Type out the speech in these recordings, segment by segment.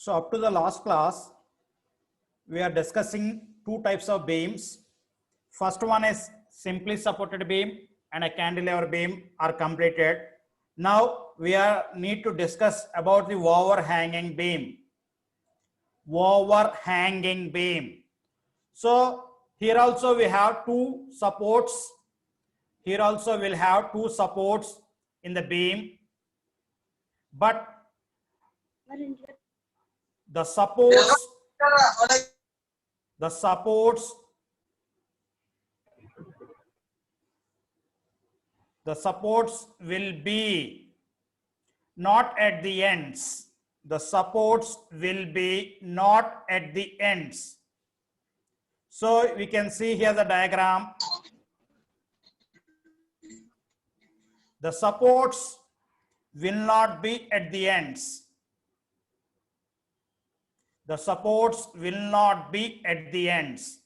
So up to the last class, we are discussing two types of beams. First one is simply supported beam and a cantilever beam are completed. Now we need to discuss about the overhanging beam. Overhanging beam. So here also we have two supports. Here also we'll have two supports in the beam. But the supports will be not at the ends. The supports will be not at the ends. So we can see here the diagram. The supports will not be at the ends. The supports will not be at the ends.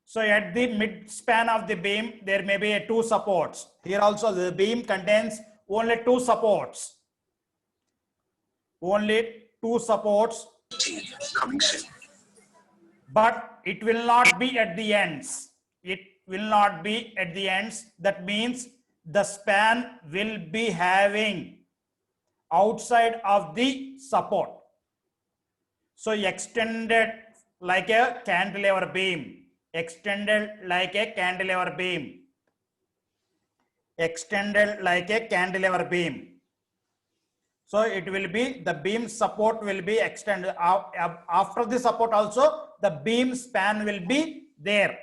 So at the mid span of the beam, there may be two supports. Here also the beam contains only two supports. Only two supports. But it will not be at the ends. It will not be at the ends. That means the span will be having outside of the support. So extended like a cantilever beam. Extended like a cantilever beam. Extended like a cantilever beam. So it will be, the beam support will be extended. After the support also, the beam span will be there.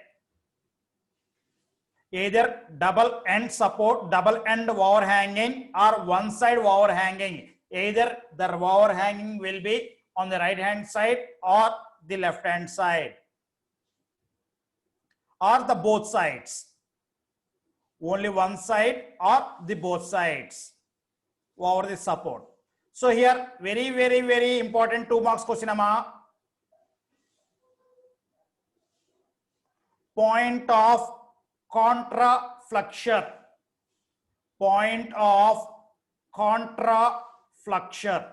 Either double end support, double end overhanging, or one side overhanging. Either the overhanging will be on the right hand side or the left hand side, or the both sides. Only one side or the both sides over the support. So here very important 2 marks question amma. Point of contraflexure. Point of contraflexure.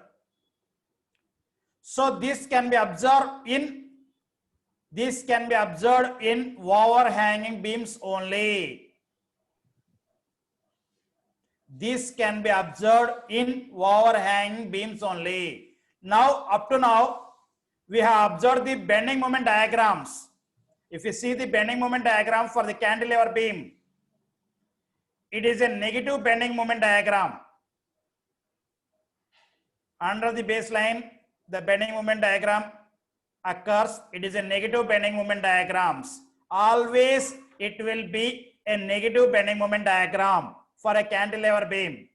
So this can be observed in overhanging beams only. This can be observed in overhanging beams only. Now, up to now, we have observed the bending moment diagrams. If you see the bending moment diagram for the cantilever beam, it is a negative bending moment diagram. Under the baseline, the bending moment diagram occurs. It is a negative bending moment diagrams. Always it will be a negative bending moment diagram for a cantilever beam.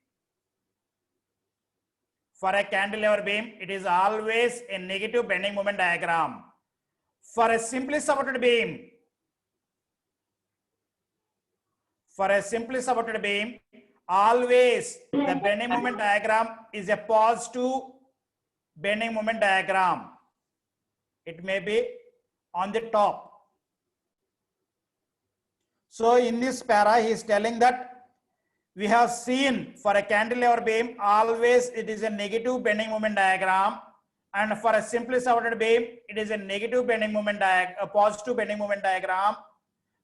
For a cantilever beam, it is always a negative bending moment diagram. For a simply supported beam, always the bending moment diagram is a positive bending moment diagram. It may be on the top. So in this para, he is telling that we have seen for a cantilever beam, always it is a negative bending moment diagram, and for a simply supported beam, it is a negative bending moment diagram, a positive bending moment diagram.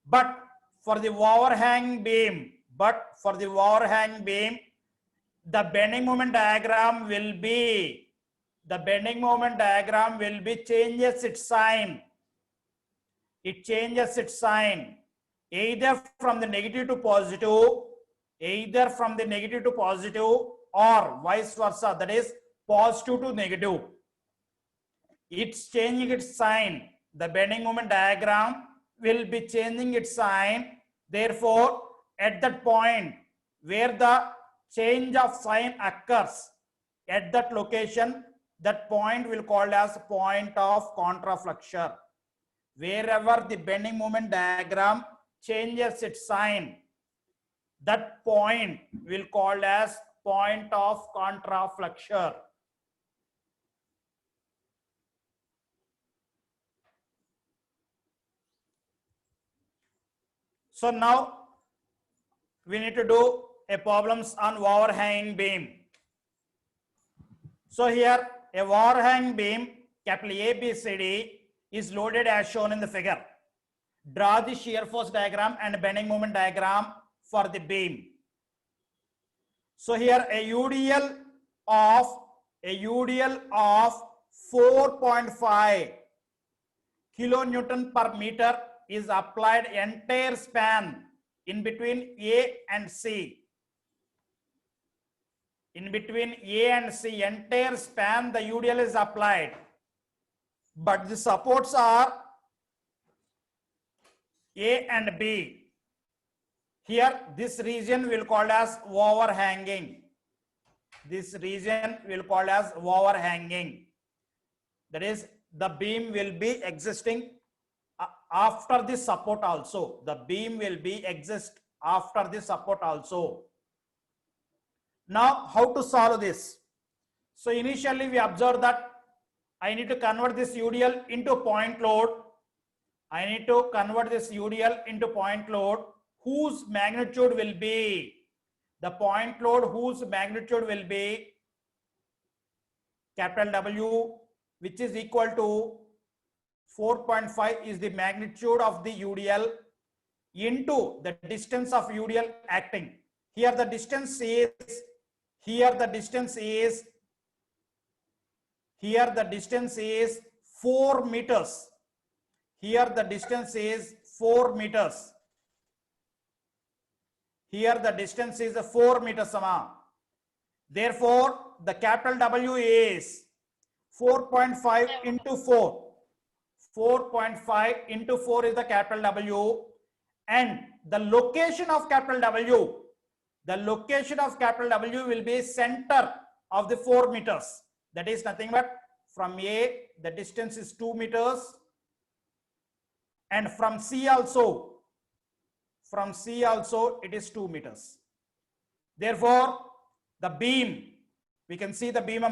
But for the overhang beam, the bending moment diagram will be, changes its sign. It changes its sign either from the negative to positive, or vice versa, that is positive to negative. It's changing its sign. The bending moment diagram will be changing its sign. Therefore, at that point where the change of sign occurs, at that location, that point will called as point of contraflexure. Wherever the bending moment diagram changes its sign, that point will called as point of contraflexure. So now we need to do a problems on overhanging beam. So here a overhang beam, capital A, B, C, D, is loaded as shown in the figure. Draw the shear force diagram and bending moment diagram for the beam. So here a UDL of 4.5 kilonewton per meter is applied entire span in between A and C. In between A and C, entire span the UDL is applied, but the supports are A and B. Here this region will called as overhanging. This region will called as overhanging. That is, the beam will be existing after the support also. The beam will be exist after the support also. Now, how to solve this? So initially we observed that I need to convert this UDL into point load. I need to convert this UDL into point load whose magnitude will be, the point load whose magnitude will be capital W, which is equal to 4.5 is the magnitude of the UDL into the distance of UDL acting. Here the distance is 4 meters. Here the distance is 4 meters. Here the distance is 4 meters. Therefore, the capital W is 4.5 into 4. 4.5 into 4 is the capital W, and the location of capital W, the location of capital W will be center of the 4 meters. That is nothing but from A, the distance is 2 meters, and from C also it is 2 meters. Therefore, the beam, we can see the beam,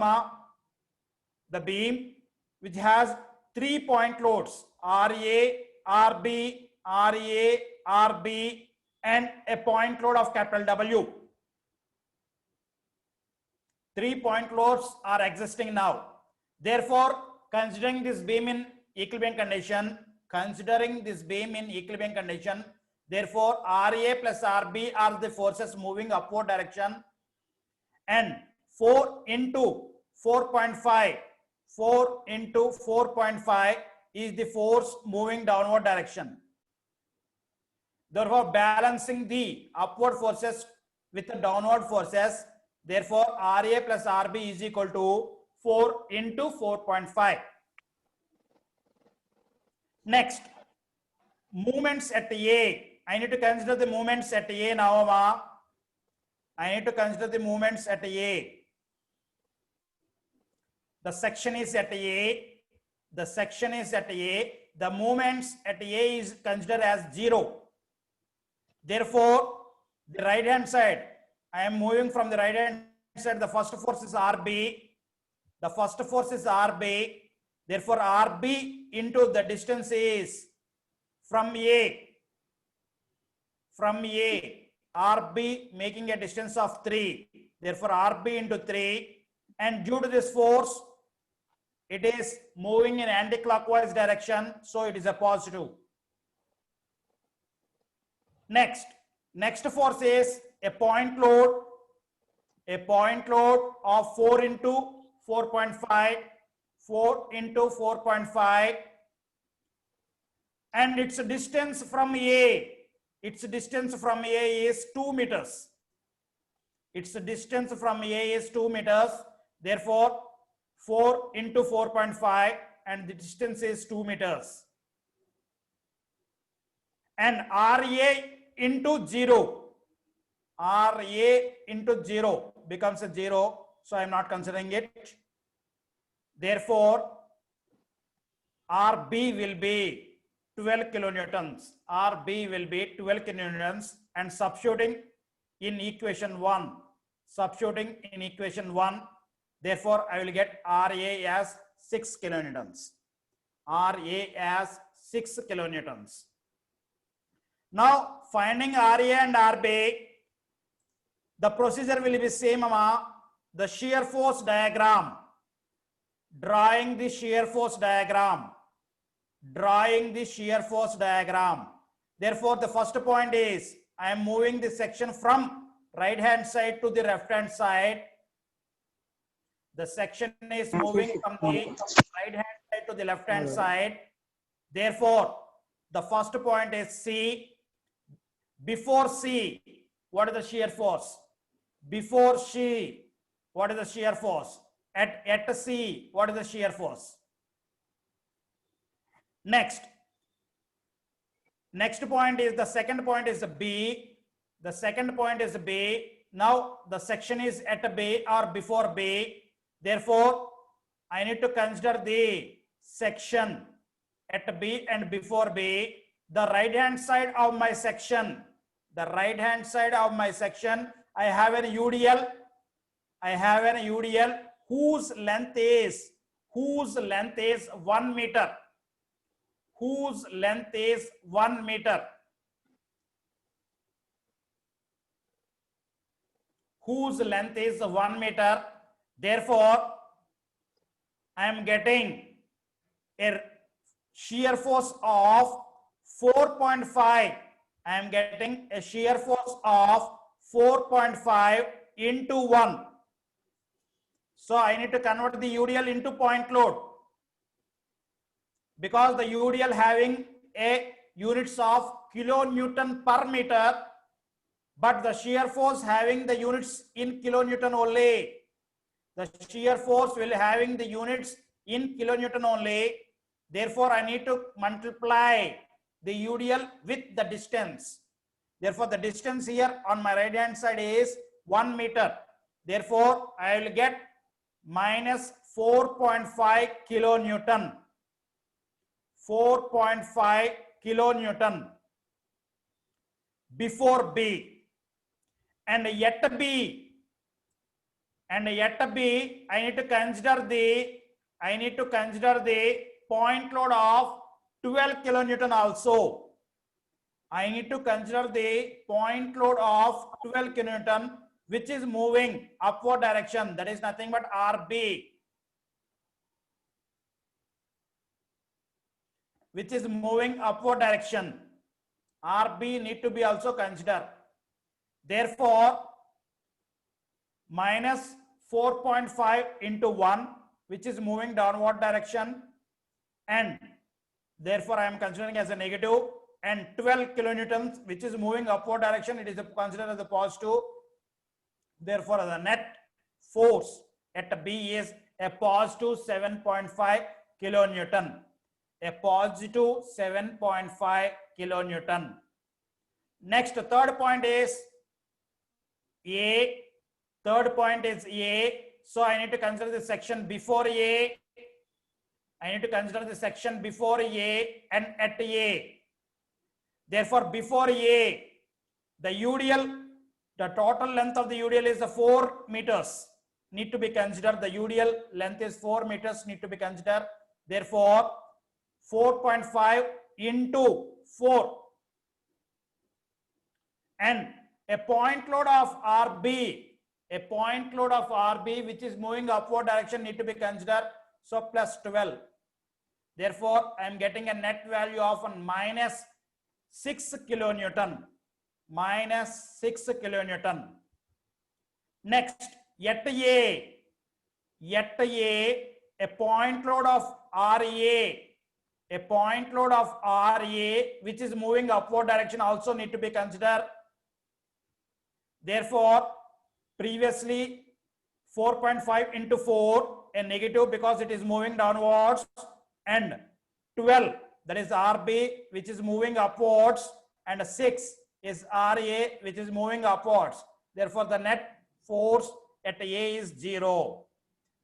the beam which has 3 point loads, RA, RB, RA, RB, and a point load of capital W. 3 point loads are existing now. Therefore, considering this beam in equilibrium condition, therefore RA plus RB are the forces moving upward direction, and 4 into 4.5 is the force moving downward direction. Therefore, balancing the upward forces with the downward forces, therefore RA plus RB is equal to 4 into 4.5. Next, movements at A. I need to consider the movements at A now. I need to consider the movements at A. The section is at A. The section is at A. The movements at A is considered as 0. Therefore, the right hand side, I am moving from the right hand side. The first force is RB. The first force is RB. Therefore, RB into the distance is from A. RB making a distance of 3. Therefore, RB into 3. And due to this force, it is moving in anti-clockwise direction, so it is a positive. Next force is a point load of 4 into 4.5, 4 into 4.5, and its distance from A, is 2 meters. Its distance from A is 2 meters. Therefore, 4 into 4.5, and the distance is 2 meters. And RA into 0. RA into 0 becomes a 0. So I am not considering it. Therefore, RB will be 12 kilonewtons. RB will be 12 kilonewtons, and substituting in equation 1. Therefore, I will get RA as 6 kilonewtons. RA as 6 kilonewtons. Now, finding RA and RB, the procedure will be same. The shear force diagram drawing the shear force diagram. Drawing the shear force diagram. Therefore, the first point is I am moving the section from right hand side to the left hand side. The section is moving from the right hand side to the left hand side. Therefore, the first point is C. Before C, what is the shear force? Before C, what is the shear force? At C, what is the shear force? Next point is, the second point is B. The second point is B. Now the section is at B or before B. Therefore, I need to consider the section at B and before B. The right hand side of my section, I have an UDL. Whose length is 1 meter. Whose length is 1 meter. Whose length is 1 meter. Therefore, I am getting a shear force of 4.5. I am getting a shear force of 4.5 into 1. So I need to convert the UDL into point load, because the UDL having a units of kilonewton per meter, but the shear force having the units in kilonewton only. The shear force will having the units in kilonewton only. Therefore, I need to multiply the UDL with the distance. Therefore, the distance here on my right hand side is 1 meter. Therefore, I will get minus 4.5 kilonewton. 4.5 kilonewton before B. And yet B, I need to consider the point load of 12 kilonewton also. I need to consider the point load of 12 kilonewton, which is moving upward direction. That is nothing but RB, which is moving upward direction. RB need to be also considered. Therefore, minus 4.5 into 1, which is moving downward direction, and therefore I am considering as a negative, and 12 kilonewtons, which is moving upward direction, it is considered as a positive. Therefore, the net force at B is a positive 7.5 kilonewton. A positive 7.5 kilonewton. Next, third point is A. Third point is A. So I need to consider the section before A. And at A. Therefore, before A, the UDL, the total length of the UDL is 4 meters. Need to be considered. The UDL length is 4 meters. Need to be considered. Therefore, 4.5 into 4. And a point load of RB, which is moving upward direction, need to be considered. So plus 12. Therefore, I am getting a net value of minus 6 kilonewton. Minus 6 kilonewton. Next, yet A, a point load of RA. A point load of RA, which is moving upward direction, also need to be considered. Therefore, previously 4.5 into 4, a negative because it is moving downwards, and 12, that is RB, which is moving upwards, and 6 is RA, which is moving upwards. Therefore, the net force at A is 0.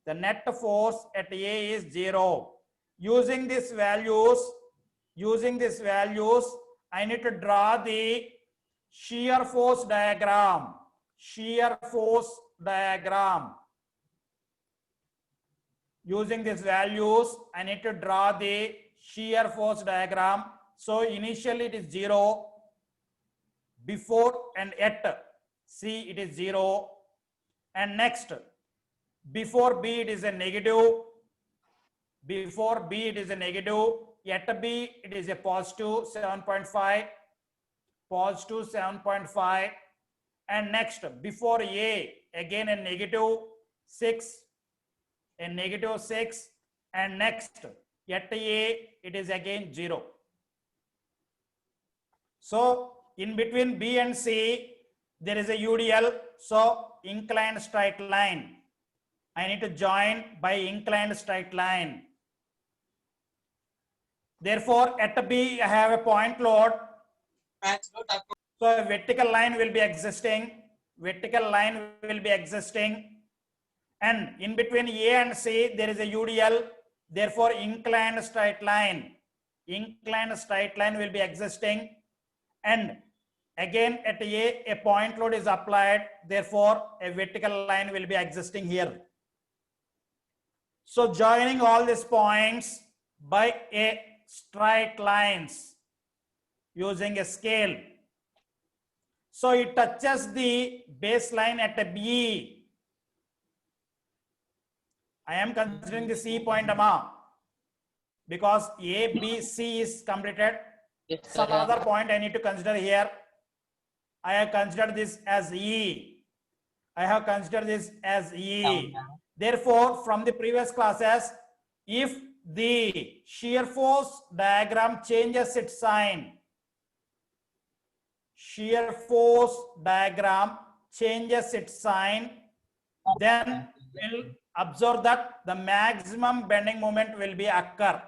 The net force at A is 0. Using these values, I need to draw the shear force diagram. Using these values, I need to draw the shear force diagram. So initially it is 0. Before and at C it is 0. And next, before B it is a negative. Before B, it is a negative. At B, it is a positive 7.5. Positive 7.5. And next, before A, again a negative 6. A negative 6. And next, at A, it is again 0. So, in between B and C, there is a UDL. So, inclined straight line. I need to join by inclined straight line. Therefore, at B, I have a point load. So, a vertical line will be existing. Vertical line will be existing. And in between A and C, there is a UDL. Therefore, inclined straight line. Inclined straight line will be existing. And again, at A point load is applied. Therefore, a vertical line will be existing here. So, joining all these points by a straight lines using a scale. So, it touches the baseline at a B. I am considering the C point, because A, B, C is completed. Some other point I need to consider here. I have considered this as E. I have considered this as E. Therefore, from the previous classes, if the shear force diagram changes its sign, shear force diagram changes its sign, then we'll observe that the maximum bending moment will be occur.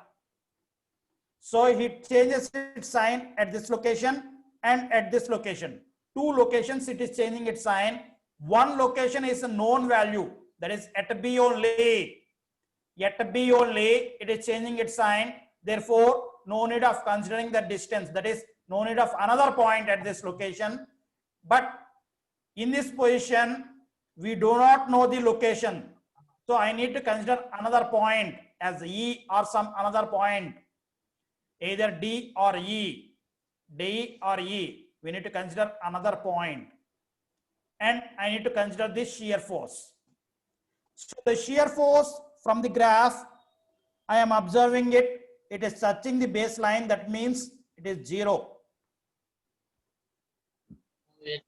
So it changes its sign at this location and at this location. Two locations it is changing its sign. One location is a known value, that is at B only. At B only it is changing its sign. Therefore, no need of considering the distance, that is no need of another point at this location. But in this position, we do not know the location. So I need to consider another point as E or some another point, either D or E. D or E. We need to consider another point. And I need to consider this shear force. So the shear force from the graph, I am observing it. It is touching the baseline. That means it is 0. The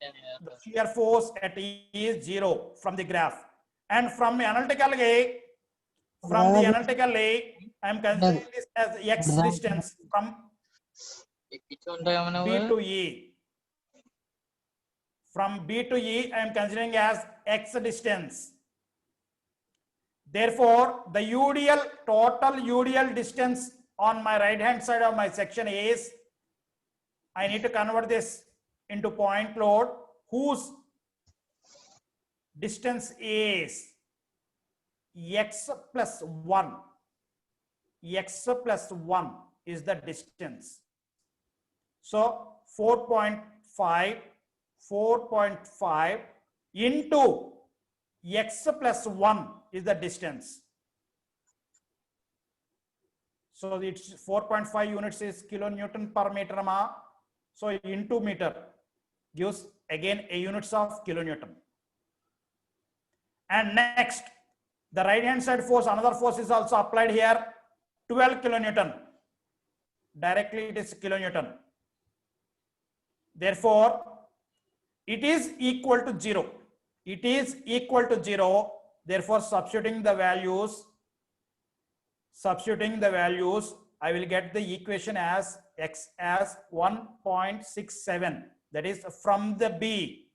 shear force at E is 0 from the graph. And from the analytical A, I am considering this as X distance from B to E. From B to E, I am considering as X distance. Therefore, the UDL, total UDL distance on my right hand side of my section is, I need to convert this into point load, whose distance is X plus 1. X plus 1 is the distance. So 4.5 into X plus 1 is the distance. So it's 4.5 units is kilonewton per meter. So into meter gives again a units of kilonewton. And next, the right hand side force, another force is also applied here, 12 kilonewton. Directly it is kilonewton. Therefore, it is equal to 0. It is equal to 0. Therefore, substituting the values, I will get the equation as X as 1.67. That is from the B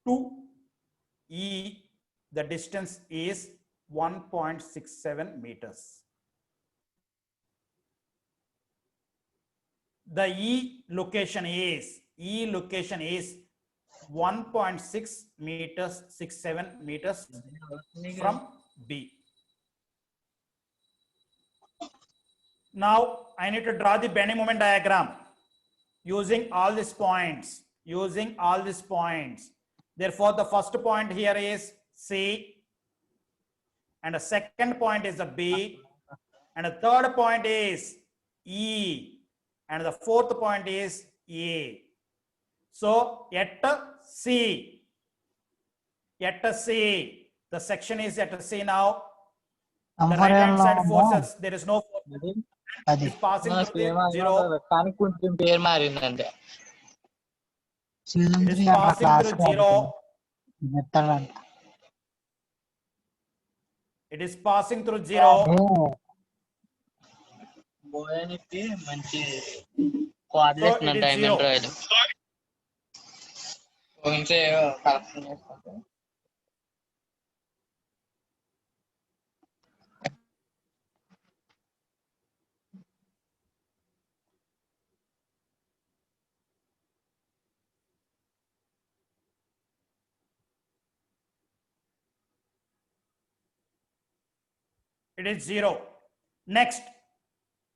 to E, the distance is 1.67 meters. The E location is 1.6 meters, 67 meters from B. Now I need to draw the bending moment diagram using all these points. Therefore, the first point here is C, and the second point is a B, and the third point is E, and the fourth point is A. So at C, the section is at C now. The right hand side forces, there is no force. అది It is passing through the zero. కానీ కొంచెం పేరు మారిందండి. Season It is 3 అంటారా passing class through zero. మెత్తడంట. It is passing through zero. బోయానికి మంచి So coordination it is diamond zero. రాయలు కొంచెం correction చేసుకుంటే It is zero. Next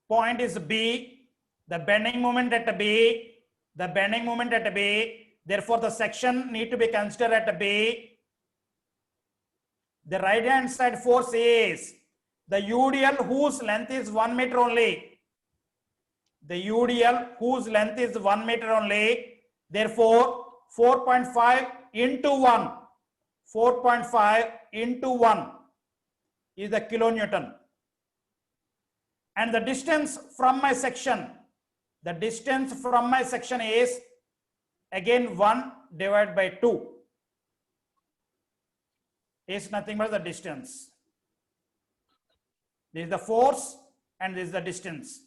point is B. The bending moment at B. The bending moment at B. Therefore, the section need to be considered at B. The right hand side force is the UDL whose length is 1 meter only. The UDL whose length is 1 meter only. Therefore, 4.5 into 1. 4.5 into 1 is the kilonewton. And the distance from my section, the distance from my section is again 1 divided by 2 is nothing but the distance. This is the force and this is the distance,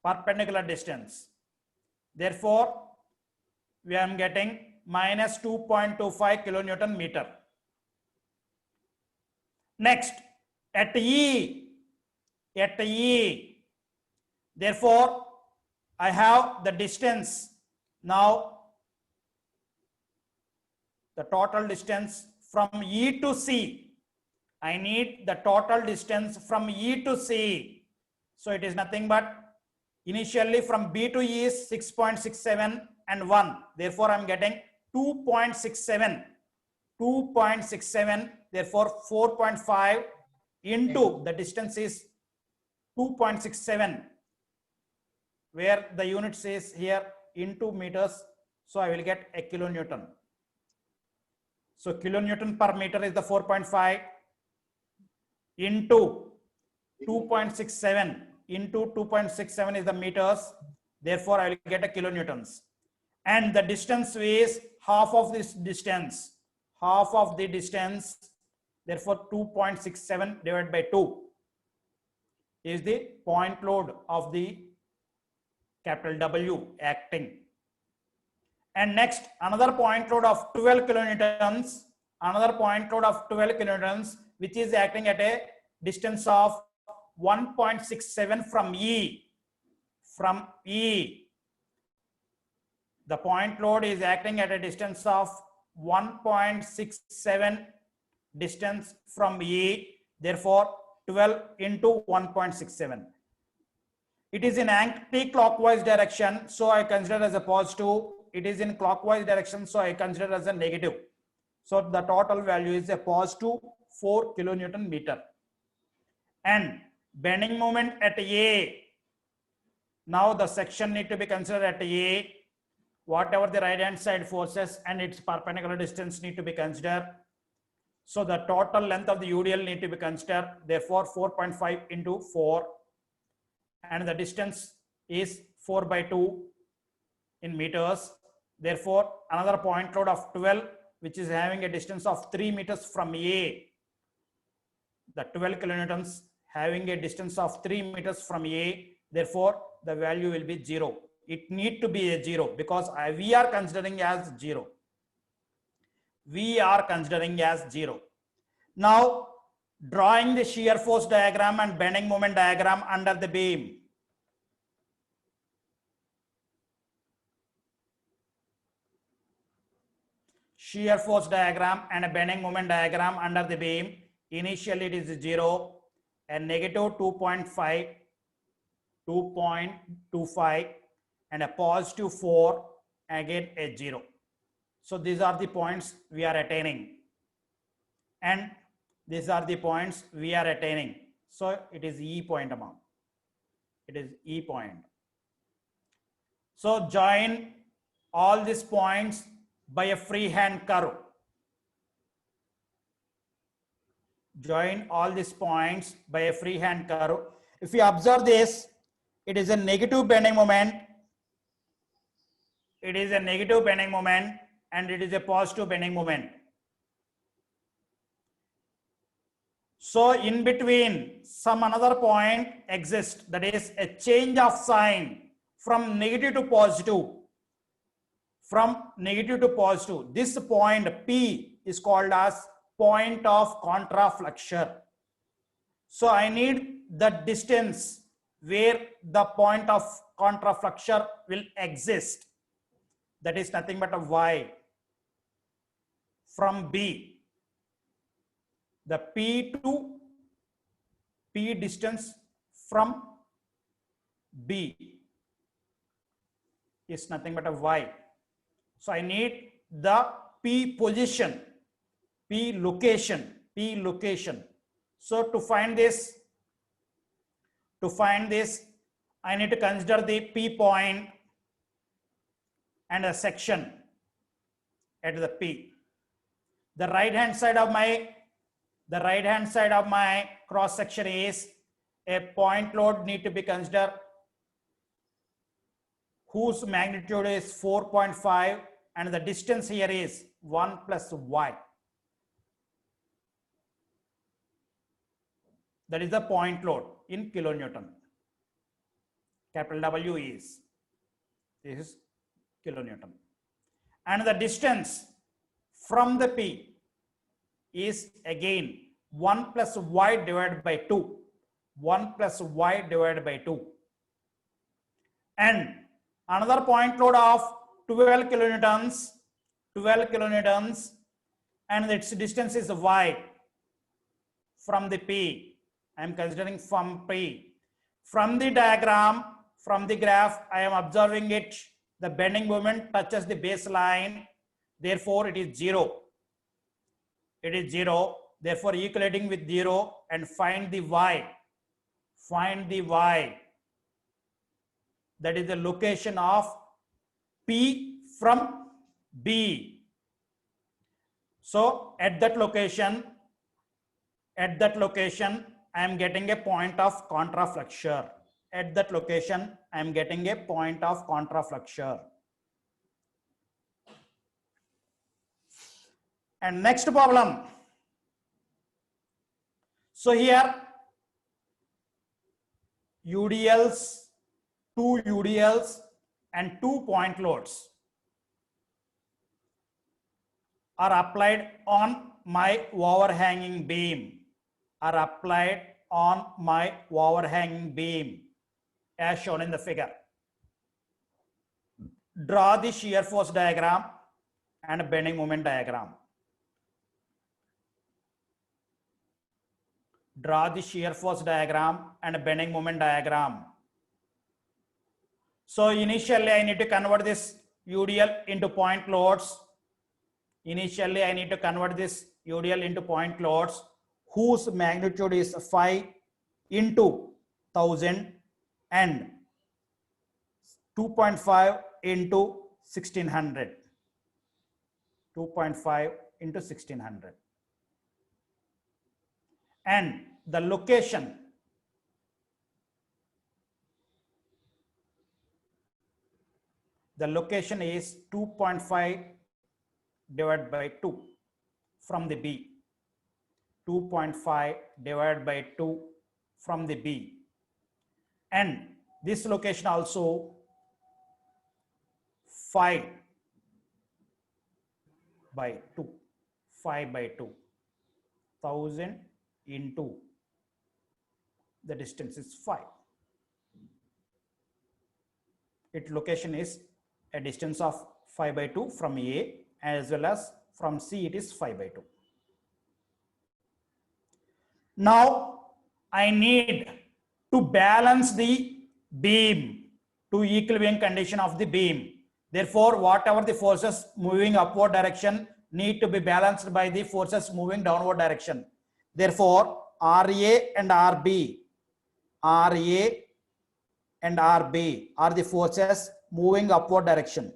perpendicular distance. Therefore, we are getting minus 2.25 kilonewton meter. Next, at E, therefore, I have the distance. Now, the total distance from E to C. I need the total distance from E to C. So it is nothing but initially from B to E is 6.67 and 1. Therefore, I'm getting 2.67. 2.67. Therefore, 4.5 into the distance is 2.67, where the unit says here into meters. So I will get a kilonewton. So kilonewton per meter is the 4.5 into 2.67 into 2.67 is the meters. Therefore, I will get a kilonewtons. And the distance is half of this distance. Half of the distance. Therefore, 2.67 divided by 2 is the point load of the capital W acting. And next, another point load of 12 kilonewtons, another point load of 12 kilonewtons, which is acting at a distance of 1.67 from E. From E. The point load is acting at a distance of 1.67 distance from E. Therefore, 12 into 1.67. It is in anti-clockwise direction, so I consider as a positive. It is in clockwise direction, so I consider as a negative. So the total value is a positive 4 kilonewton meter. And bending moment at A. Now the section need to be considered at A. Whatever the right hand side forces and its perpendicular distance need to be considered. So the total length of the UDL need to be considered. Therefore, 4.5 into 4. And the distance is 4 by 2 in meters. Therefore, another point load of 12, which is having a distance of 3 meters from A. The 12 kilonewtons having a distance of 3 meters from A. Therefore, the value will be 0. It need to be a 0 because we are considering as 0. We are considering as 0. Now, drawing the shear force diagram and bending moment diagram under the beam. Shear force diagram and a bending moment diagram under the beam. Initially it is 0 and negative 2.5, 2.25 and a positive 4, again a 0. So these are the points we are attaining. And these are the points we are attaining. So it is E point amount. It is E point. So join all these points by a freehand curve. Join all these points by a freehand curve. If you observe this, it is a negative bending moment. It is a negative bending moment and it is a positive bending moment. So in between some another point exists, that is a change of sign from negative to positive. From negative to positive. This point P is called as point of contraflexure. So I need the distance where the point of contraflexure will exist. That is nothing but a Y from B. The P to P distance from B is nothing but a Y. So I need the P position, P location. So to find this, I need to consider the P point and a section at the P. The right hand side of my cross section is a point load need to be considered whose magnitude is 4.5 and the distance here is 1 plus Y. That is the point load in kilonewton. Capital W is, this is kilonewton. And the distance from the P is again 1 plus Y divided by 2. 1 plus Y divided by 2. And another point load of 12 kilonewtons, and its distance is Y from the P. I am considering from P. From the diagram, from the graph, I am observing it. The bending moment touches the baseline. Therefore, it is 0. It is 0. Therefore, equating with 0 and find the Y. Find the Y. That is the location of P from B. So at that location, I am getting a point of contraflexure. At that location, I am getting a point of contraflexure. And next problem. So here, UDLs, 2 UDLs and 2 point loads are applied on my overhanging beam. As shown in the figure. Draw the shear force diagram and bending moment diagram. Draw the shear force diagram and bending moment diagram. So initially I need to convert this UDL into point loads. Whose magnitude is 5 into 1000 and 2.5 into 1600. 2.5 into 1600. And the location is 2.5 divided by 2 from the B. 2.5 divided by 2 from the B. And this location also 5 by 2. 5 by 2. 1000 into the distance is 5. Its location is a distance of 5 by 2 from A, as well as from C it is 5 by 2. Now I need to balance the beam to equilibrium condition of the beam. Therefore, whatever the forces moving upward direction need to be balanced by the forces moving downward direction. Therefore, RA and RB are the forces moving upward direction.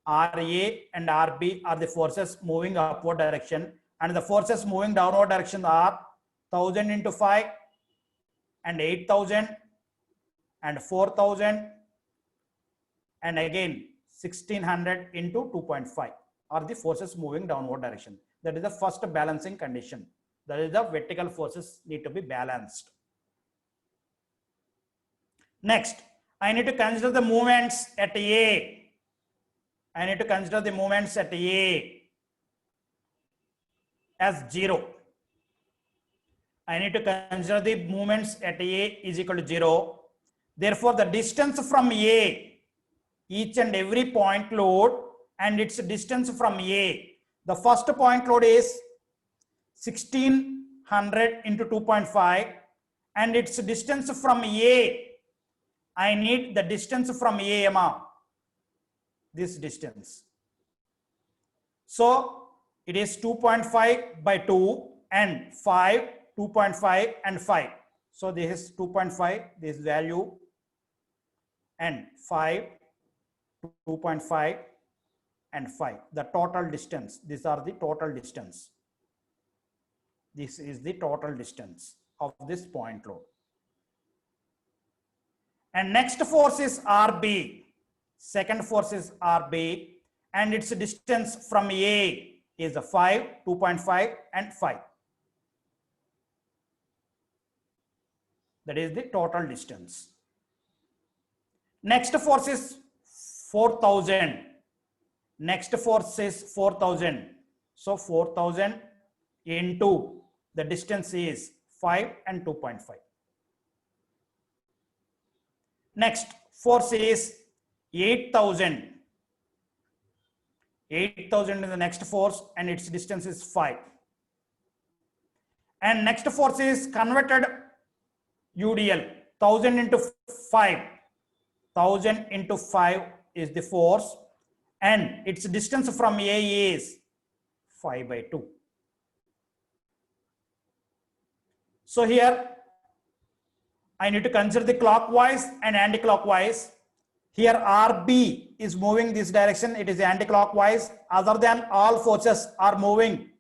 RA and RB are the forces moving upward direction. and the forces moving downward direction are 1000 into 5 and 8000 and 4000 and again 1600 into 2.5 are the forces moving downward direction. That is the first balancing condition. That is the vertical forces need to be balanced. Next, I need to consider the movements at A. I need to consider the movements at A as 0. I need to consider the movements at A is equal to 0. Therefore, the distance from A, each and every point load and its distance from A. The first point load is 1600 into 2.5 and its distance from A. I need the distance from A, Emma. This distance. So it is 2.5 by 2 and 5, 2.5 and 5. So this is 2.5, this value, and 5, 2.5 and 5. The total distance. These are the total distance. This is the total distance of this point load. And next force is RB. Second force is RB, and its distance from A is 5, 2.5 and 5. That is the total distance. Next force is 4000. Next force is 4000. So 4000 into the distance is 5 and 2.5. Next force is 8000. 8000 is the next force and its distance is 5. And next force is converted UDL. 1000 into 5. 1000 into 5 is the force and its distance from A is 5 by 2. So here I need to consider the clockwise and anti-clockwise. Here RB is moving this direction, it is anti-clockwise. Other than all forces are moving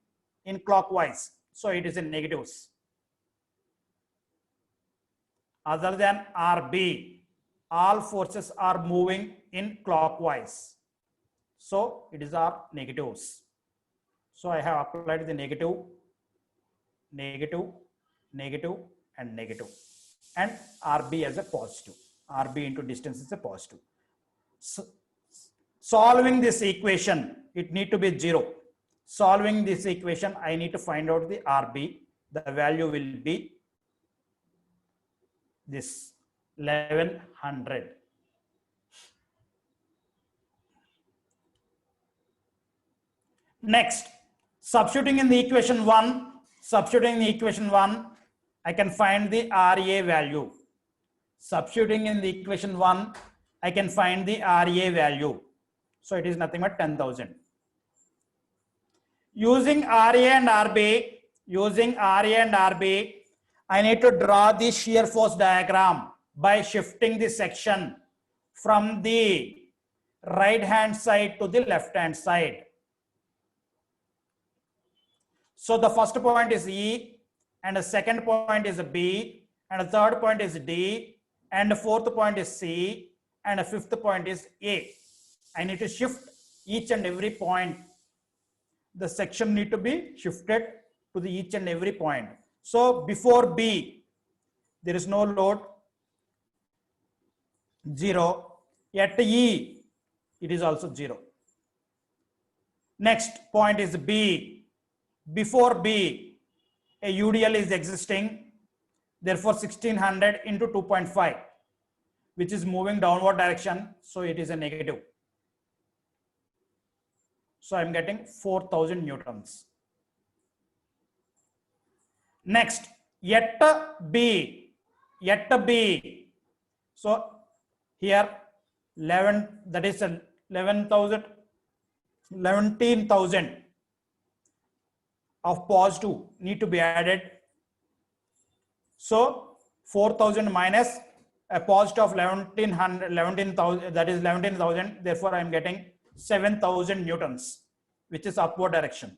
in clockwise, so it is in negatives. Other than RB, all forces are moving in clockwise, so it is our negatives. So I have applied the negative, negative, negative and negative, and RB as a positive. RB into distance is a positive. So, solving this equation, it need to be 0. Solving this equation, I need to find out the RB. The value will be this 1100. Next, substituting in the equation 1, I can find the RA value. Substituting in the equation 1, I can find the RA value. So it is nothing but 10,000. Using RA and RB, I need to draw the shear force diagram by shifting the section from the right hand side to the left hand side. So the first point is E, and the second point is B, and the third point is D, and the fourth point is C, and the fifth point is A. I need to shift each and every point. The section need to be shifted to the each and every point. So before B, there is no load, 0. At E, it is also 0. Next point is B. Before B, a UDL is existing. Therefore, 1600 into 2.5, which is moving downward direction. So it is a negative. So I'm getting 4000 newtons. Next, yet B. So here 11, that is 17,000 of positive need to be added. So 4000 minus a positive of 11,000, that is 11,000. Therefore, I am getting 7,000 newtons, which is upward direction.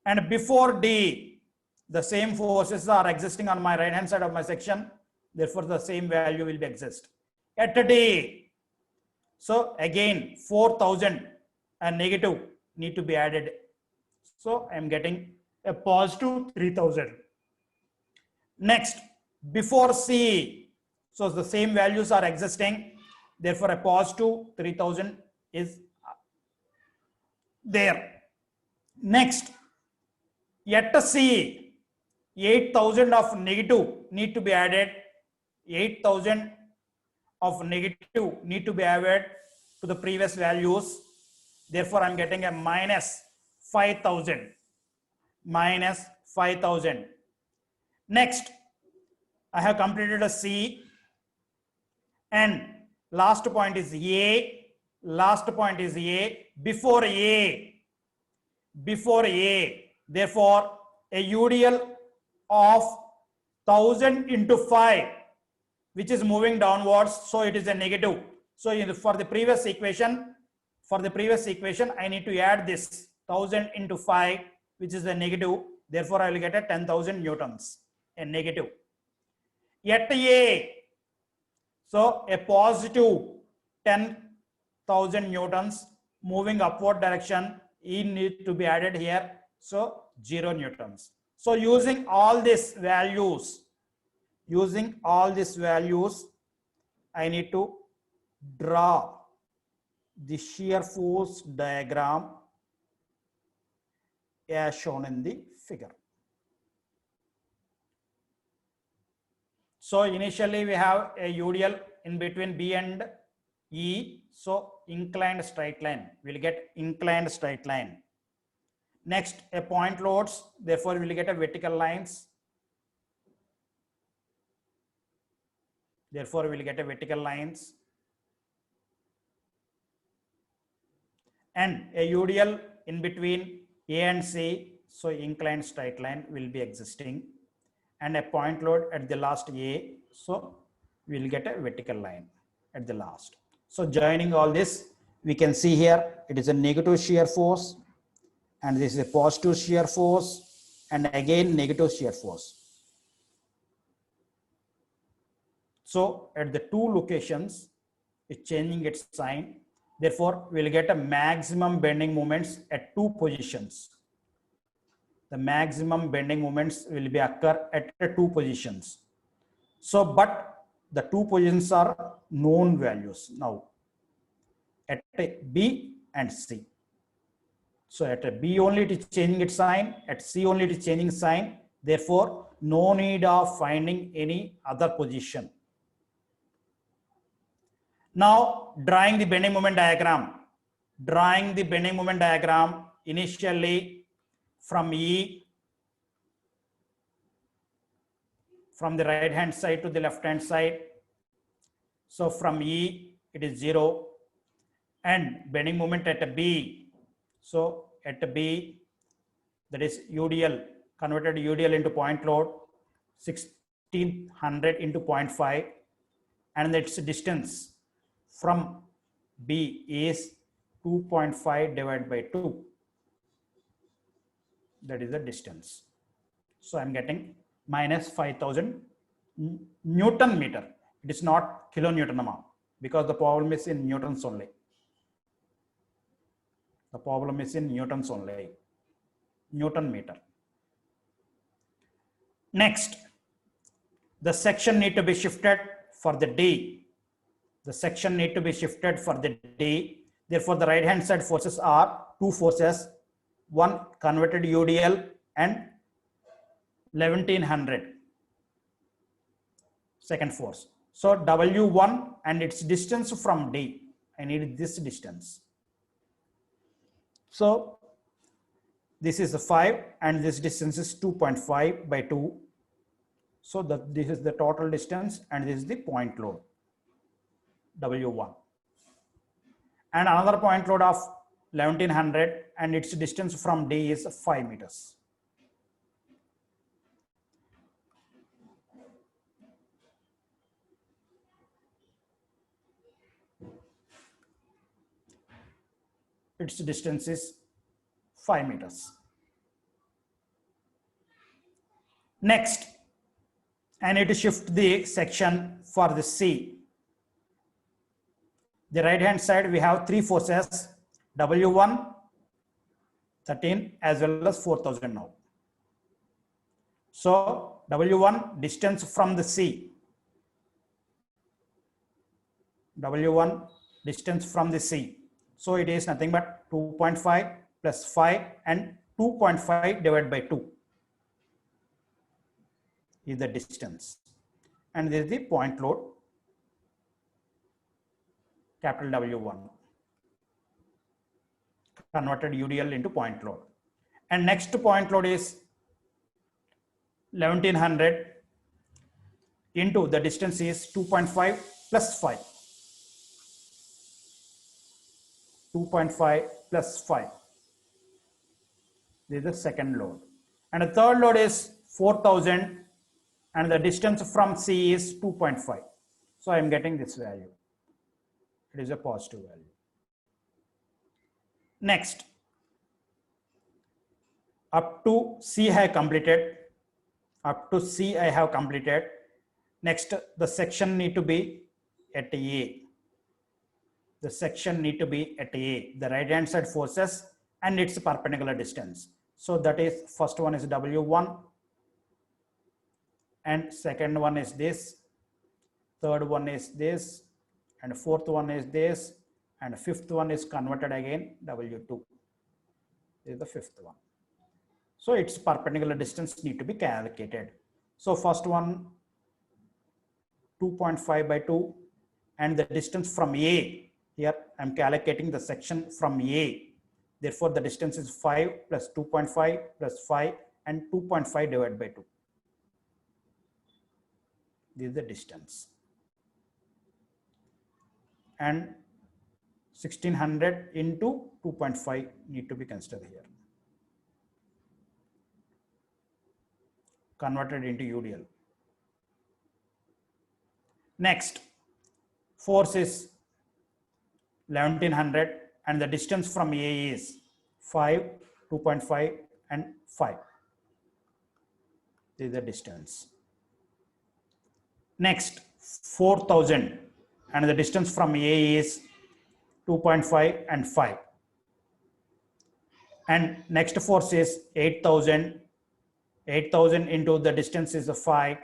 And before D, the same forces are existing on my right hand side of my section. Therefore, the same value will be exist. At D, so again 4,000 and negative need to be added. So I am getting a positive 3,000. Next, before C, so the same values are existing. Therefore, a positive 3,000 is there. Next, at C, 8,000 of negative need to be added. 8,000 of negative need to be added to the previous values. Therefore, I'm getting a minus 5,000. Minus 5,000. Next, I have completed a C. And last point is A. Last point is A. Before A. Before A. Therefore, a UDL of 1,000 into 5, which is moving downwards, so it is a negative. So for the previous equation, I need to add this 1,000 into 5, which is a negative. Therefore, I will get a 10,000 newtons, a negative. At A, so a positive 10,000 newtons moving upward direction, E need to be added here. So 0 newtons. So using all these values, I need to draw the shear force diagram as shown in the figure. So initially we have a UDL in between B and E. So inclined straight line, we'll get inclined straight line. Next, a point loads, therefore we'll get a vertical lines. Therefore we'll get a vertical lines. And a UDL in between A and C, so inclined straight line will be existing. And a point load at the last A, so we'll get a vertical line at the last. So joining all this, we can see here it is a negative shear force, and this is a positive shear force, and again negative shear force. So at the two locations, it's changing its sign. Therefore, we'll get a maximum bending moments at two positions. The maximum bending moments will be occur at the two positions. So, but the two positions are known values now at B and C. So at B only it is changing its sign, at C only it is changing sign. Therefore, no need of finding any other position. Now, drawing the bending moment diagram. Drawing the bending moment diagram, initially from E, from the right hand side to the left hand side. So from E, it is 0. And bending moment at B. So at B, that is UDL, converted UDL into point load, 1600 into 0.5. And its distance from B is 2.5 divided by 2. That is the distance. So I'm getting minus 5,000 Newton meter. It is not kilonewton amount because the problem is in newtons only. The problem is in newtons only. Newton meter. Next, the section need to be shifted for the D. The section need to be shifted for the D. Therefore, the right hand side forces are two forces, one converted UDL and 1100 second force. So W1 and its distance from D. I need this distance. So this is 5 and this distance is 2.5 by 2. So this is the total distance and this is the point load W1. And another point load of 1100 and its distance from D is 5 meters. Its distance is 5 meters. Next, I need to shift the section for the C. The right hand side, we have three forces, W1, 13, as well as 4,000 now. So W1 distance from the C. W1 distance from the C. So it is nothing but 2.5 plus 5 and 2.5 divided by 2 is the distance. And this is the point load, capital W1, converted UDL into point load. And next point load is 1100 into the distance is 2.5 plus 5. 2.5 plus 5. This is the second load. And the third load is 4,000 and the distance from C is 2.5. So I am getting this value. It is a positive value. Next, up to C I have completed. Up to C I have completed. Next, the section need to be at A. The section need to be at A, the right hand side forces and its perpendicular distance. So that is, first one is W1 and second one is this, third one is this, and fourth one is this, and fifth one is converted again W2. This is the fifth one. So its perpendicular distance need to be calculated. So first one 2.5 by 2 and the distance from A. Here I am calculating the section from A. Therefore, the distance is 5 plus 2.5 plus 5 and 2.5 divided by 2. This is the distance. And 1600 into 2.5 need to be considered here. Converted into UDL. Next, force is 1100 and the distance from A is 5, 2.5 and 5. This is the distance. Next, 4,000 and the distance from A is 2.5 and 5. And next force is 8,000. 8,000 into the distance is 5.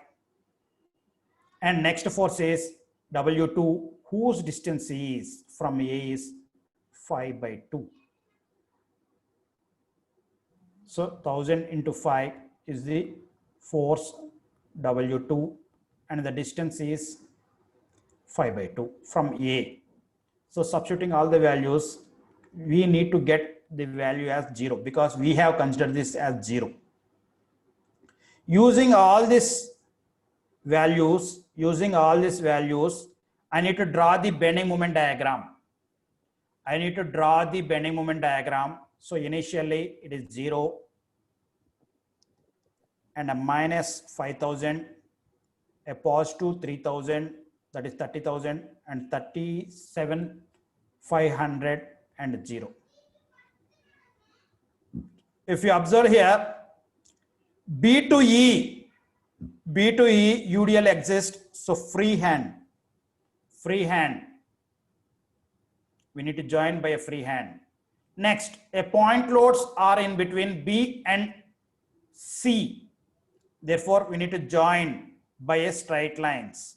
And next force is W2, whose distance is from A is 5 by 2. So 1000 into 5 is the force W2 and the distance is 5 by 2 from A. So substituting all the values, we need to get the value as 0 because we have considered this as 0. Using all these values, I need to draw the bending moment diagram. So initially it is 0 and a minus 5,000, a positive 3,000, that is 30,000 and 37,500 and 0. If you observe here, B to E UDL exists, so free hand. We need to join by a free hand. Next, a point loads are in between B and C. Therefore, we need to join by a straight lines.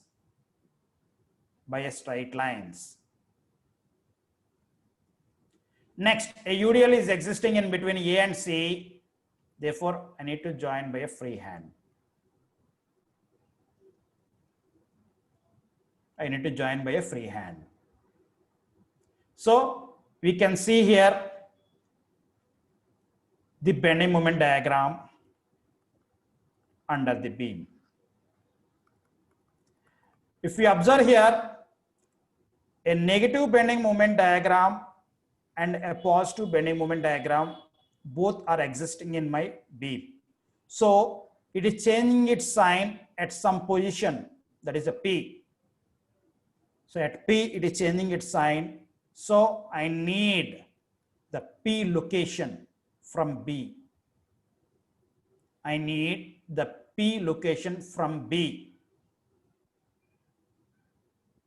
Next, a UDL is existing in between A and C. Therefore, I need to join by a free hand. So we can see here the bending moment diagram under the beam. If we observe here, a negative bending moment diagram and a positive bending moment diagram, both are existing in my beam. So it is changing its sign at some position, that is a P. So at P, it is changing its sign. So I need the P location from B. I need the P location from B.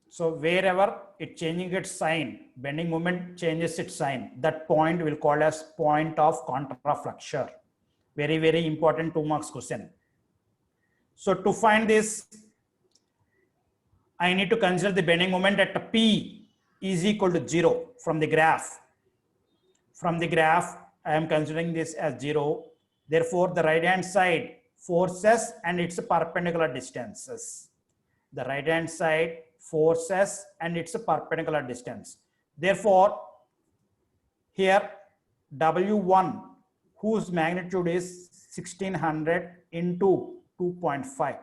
So wherever it changing its sign, bending moment changes its sign, that point will call as point of contraflexure. Very, very important 2 marks question. So to find this, I need to consider the bending moment at P is equal to 0 from the graph. From the graph, I am considering this as 0. Therefore, the right hand side forces and its perpendicular distances. The right hand side forces and its perpendicular distance. Therefore, here W1, whose magnitude is 1600 into 2.5.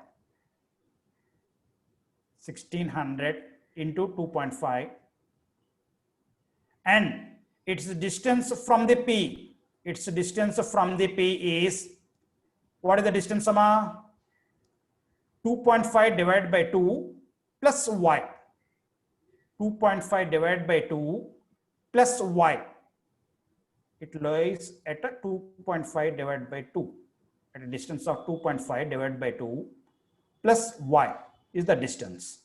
1600 into 2.5, and its distance from the P. Its distance from the P is, what is the distance, Sama? 2.5 divided by 2 plus y. 2.5 divided by 2 plus y. It lies at a 2.5 divided by 2. At a distance of 2.5 divided by 2 plus y is the distance.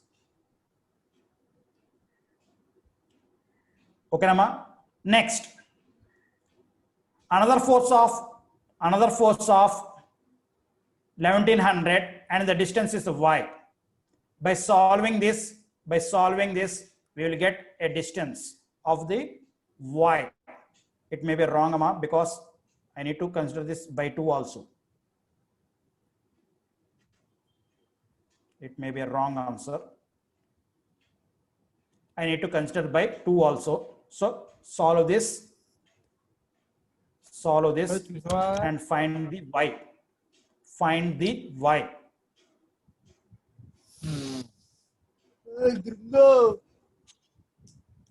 Okay, Nama. Next, another force of 1100, and the distance is y. By solving this, we will get a distance of the y. It may be wrong, Amma, because I need to consider this by 2 also. It may be a wrong answer. I need to consider by 2 also. So solve this and find the y. Find the y.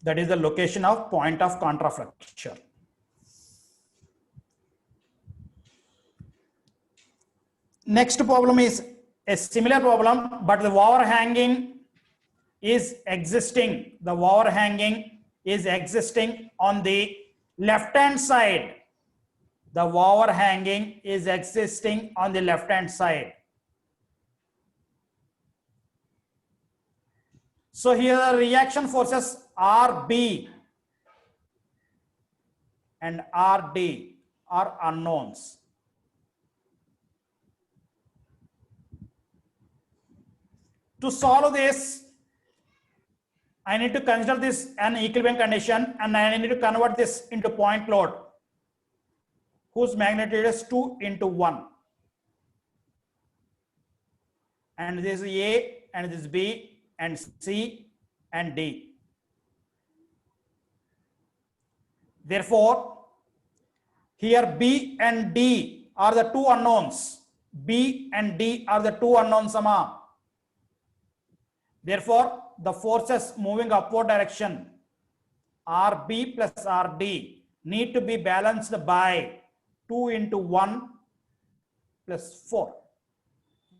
That is the location of point of contraflexure. Next problem is a similar problem, but the overhanging is existing. The overhanging is existing on the left hand side. The overhanging is existing on the left hand side. So here the reaction forces RB and RD are unknowns. To solve this, I need to consider this an equilibrium condition, and I need to convert this into point load, whose magnitude is 2 into 1. And this is A, and this is B, and C, and D. Therefore, here B and D are the two unknowns. B and D are the two unknowns, Sama. Therefore, the forces moving upward direction, RB plus RD, need to be balanced by 2 into 1 plus 4.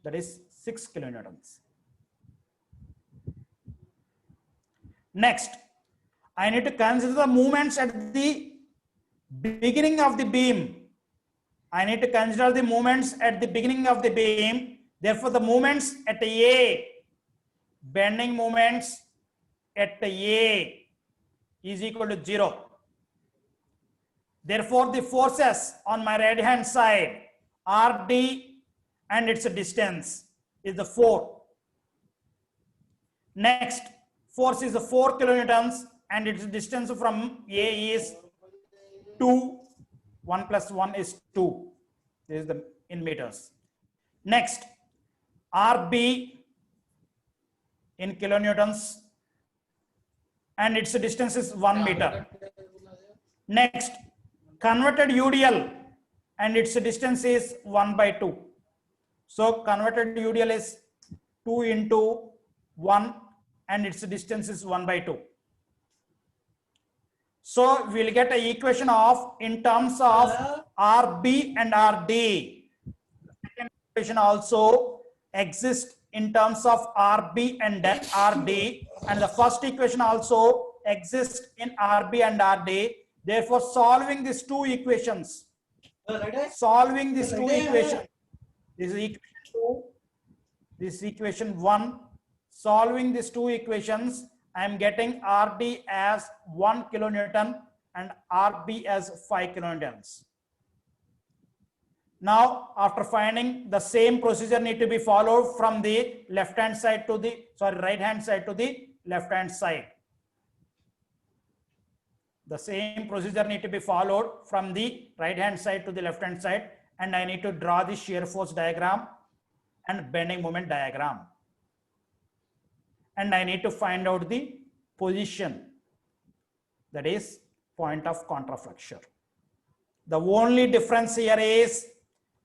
That is 6 kilonewtons. Next, I need to consider the movements at the beginning of the beam. I need to consider the movements at the beginning of the beam. Therefore, the movements at A, bending moments at A is equal to 0. Therefore, the forces on my right hand side, RD and its distance is the 4. Next, force is the 4 kilonewtons and its distance from A is 2. 1 plus 1 is 2. This is the in meters. Next, RB in kilonewtons and its distance is 1 meter. Next, converted UDL and its distance is 1 by 2. So converted UDL is 2 into 1 and its distance is 1 by 2. So we'll get an equation of in terms of RB and RD. Second equation also exists in terms of RB and RD, and the first equation also exists in RB and RD. Therefore, solving these two equations, this is equation 2, this equation 1. Solving these two equations, I am getting RD as 1 kilonewton and RB as 5 kilonewtons. Now, after finding, the same procedure need to be followed from the left hand side to the, right hand side to the left hand side. The same procedure need to be followed from the right hand side to the left hand side, and I need to draw the shear force diagram and bending moment diagram. And I need to find out the position, that is point of contraflexure. The only difference here is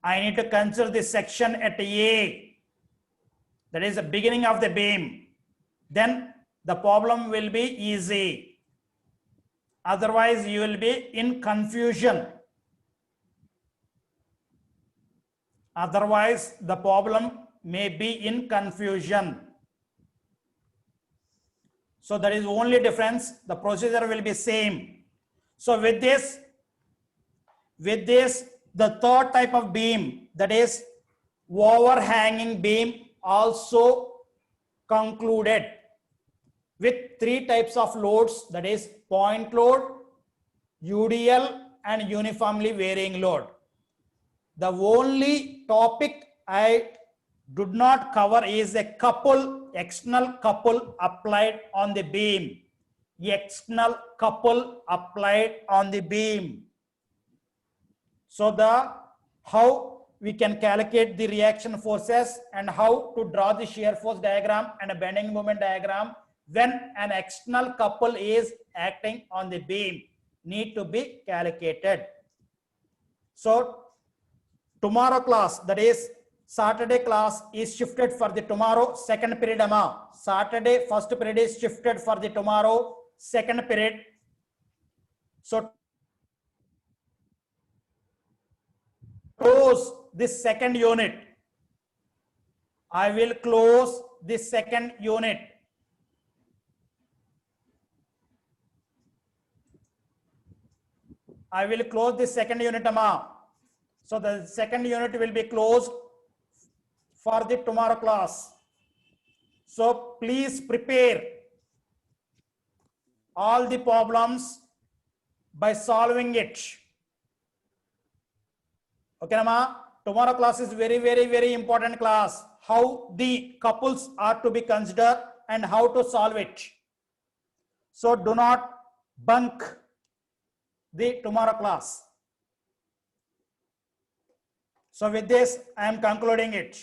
I need to consider this section at A, that is the beginning of the beam. Then the problem will be easy. Otherwise, you will be in confusion. Otherwise, the problem may be in confusion. So there is only difference. The procedure will be same. So with this, the third type of beam, that is overhanging beam, also concluded with three types of loads, that is point load, UDL, and uniformly varying load. The only topic I did not cover is a couple, external couple applied on the beam. External couple applied on the beam. So how we can calculate the reaction forces and how to draw the shear force diagram and a bending moment diagram when an external couple is acting on the beam need to be calculated. So tomorrow class, that is Saturday class, is shifted for the tomorrow second period. Saturday first period is shifted for the tomorrow second period. So close this second unit. I will close this second unit. I will close this second unit. So the second unit will be closed for the tomorrow class. So please prepare all the problems by solving it. Okay, Nama? Tomorrow class is very, very, very important class. How the couples are to be considered and how to solve it. So do not bunk the tomorrow class. So with this, I am concluding it.